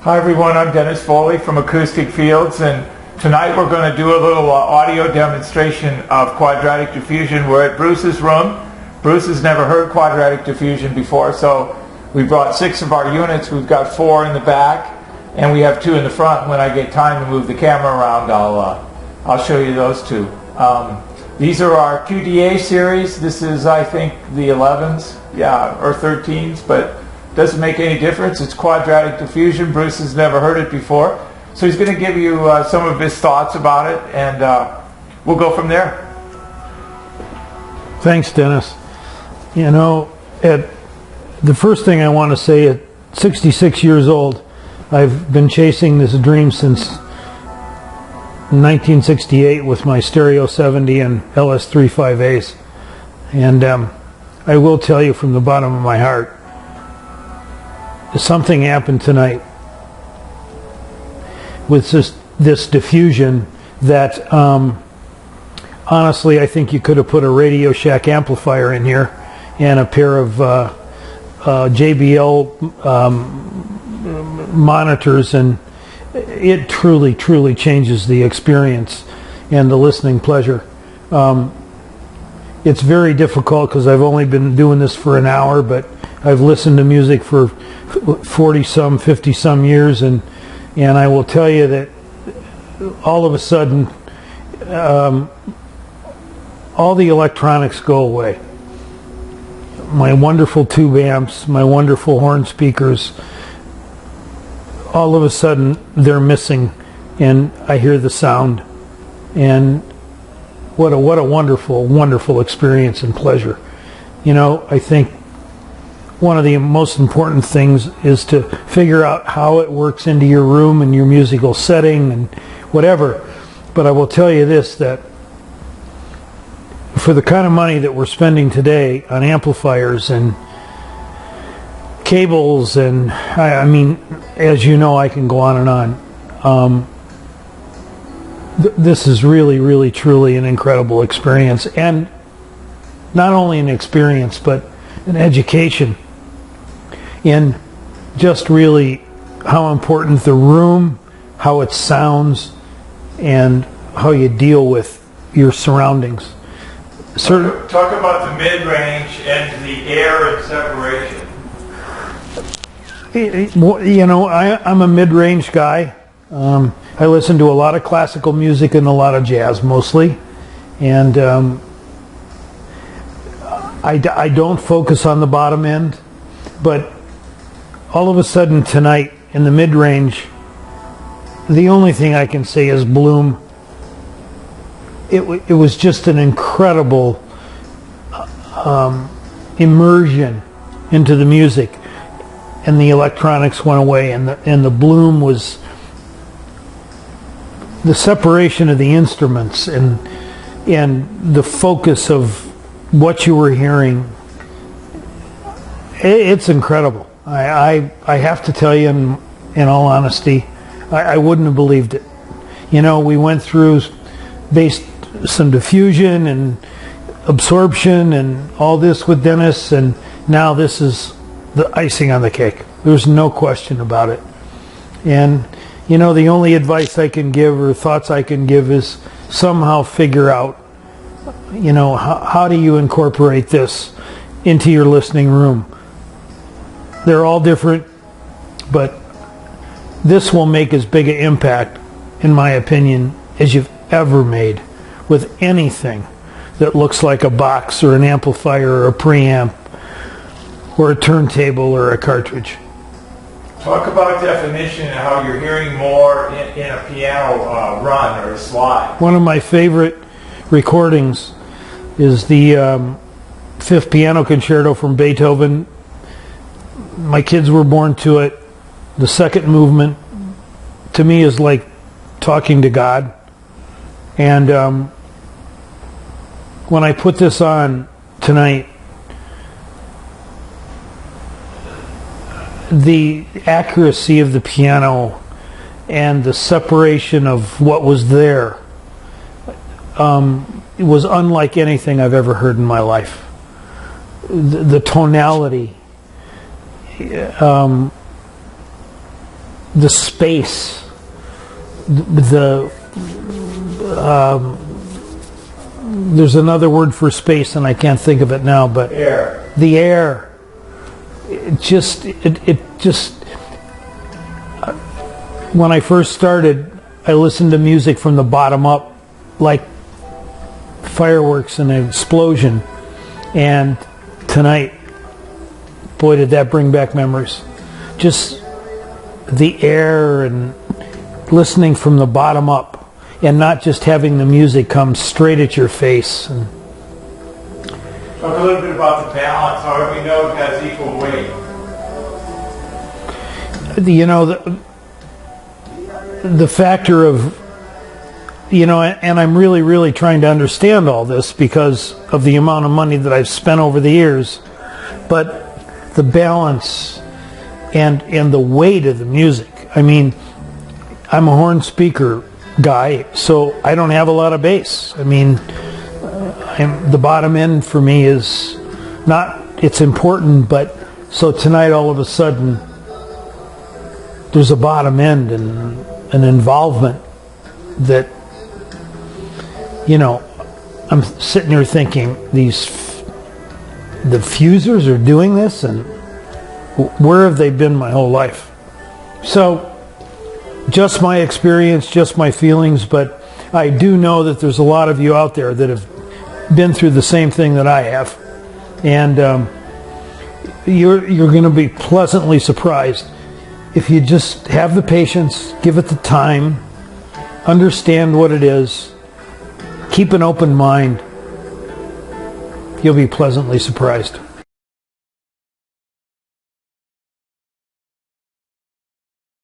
Hi everyone, I'm Dennis Foley from Acoustic Fields, and tonight we're going to do a little audio demonstration of quadratic diffusion. We're at Bruce's room. Bruce has never heard quadratic diffusion before, so we brought 6 of our units. We've got 4 in the back, and we have 2 in the front. When I get time to move the camera around, I'll show you those 2. These are our QDA series. This is, I think, the 11s, or 13s, but doesn't make any difference. It's quadratic diffusion. Bruce has never heard it before, so he's going to give you some of his thoughts about it, and we'll go from there. Thanks, Dennis. You know, the first thing I want to say, at 66 years old, I've been chasing this dream since 1968 with my Stereo 70 and LS35As, and I will tell you from the bottom of my heart, something happened tonight with this diffusion that honestly I think you could have put a Radio Shack amplifier in here and a pair of JBL monitors, and it truly changes the experience and the listening pleasure. It's very difficult because I've only been doing this for an hour, but I've listened to music for 40-some, 50-some years, and I will tell you that all of a sudden all the electronics go away. My wonderful tube amps, my wonderful horn speakers, all of a sudden they're missing, and I hear the sound, and what a wonderful experience and pleasure. You know, I think one of the most important things is to figure out how it works into your room and your musical setting and whatever. But I will tell you this, that for the kind of money that we're spending today on amplifiers and cables, and I mean, as you know, I can go on and on. This is really truly an incredible experience, and not only an experience but an education in just really how important the room, how it sounds, and how you deal with your surroundings. Talk about the mid-range and the air and separation. You know, I'm a mid-range guy. I listen to a lot of classical music and a lot of jazz mostly, and I don't focus on the bottom end, but all of a sudden tonight in the mid-range, the only thing I can say is bloom. It was just an incredible immersion into the music, and the electronics went away, and the bloom was the separation of the instruments and the focus of what you were hearing. It's incredible. I have to tell you, in all honesty, I wouldn't have believed it. You know, we went through some diffusion and absorption and all this with Dennis, and now this is the icing on the cake. There's no question about it. And you know, the only advice I can give or thoughts I can give is somehow figure out, you know, how do you incorporate this into your listening room. They're all different, but this will make as big an impact, in my opinion, as you've ever made with anything that looks like a box or an amplifier or a preamp or a turntable or a cartridge. Talk about definition and how you're hearing more in a piano run or a slide. One of my favorite recordings is the Fifth Piano Concerto from Beethoven. My kids were born to it. The second movement, to me, is like talking to God. And when I put this on tonight, the accuracy of the piano and the separation of what was there, it was unlike anything I've ever heard in my life. The tonality, the space, there's another word for space and I can't think of it now, but Air. the air, it just when I first started, I listened to music from the bottom up, like fireworks and an explosion. And tonight, boy, did that bring back memories. Just the air and listening from the bottom up, and not just having the music come straight at your face. And talk a little bit about the balance. How do we know it has equal weight? The factor of, and I'm really trying to understand all this because of the amount of money that I've spent over the years, but the balance and the weight of the music. I mean, I'm a horn speaker guy, so I don't have a lot of bass. I mean, the bottom end for me is not, it's important, but so tonight all of a sudden there's a bottom end and an involvement that, I'm sitting here thinking, the fusers are doing this, and where have they been my whole life? So, just my experience, just my feelings, but I do know that there's a lot of you out there that have been through the same thing that I have, and you're going to be pleasantly surprised if you just have the patience, give it the time, understand what it is, keep an open mind. You'll be pleasantly surprised.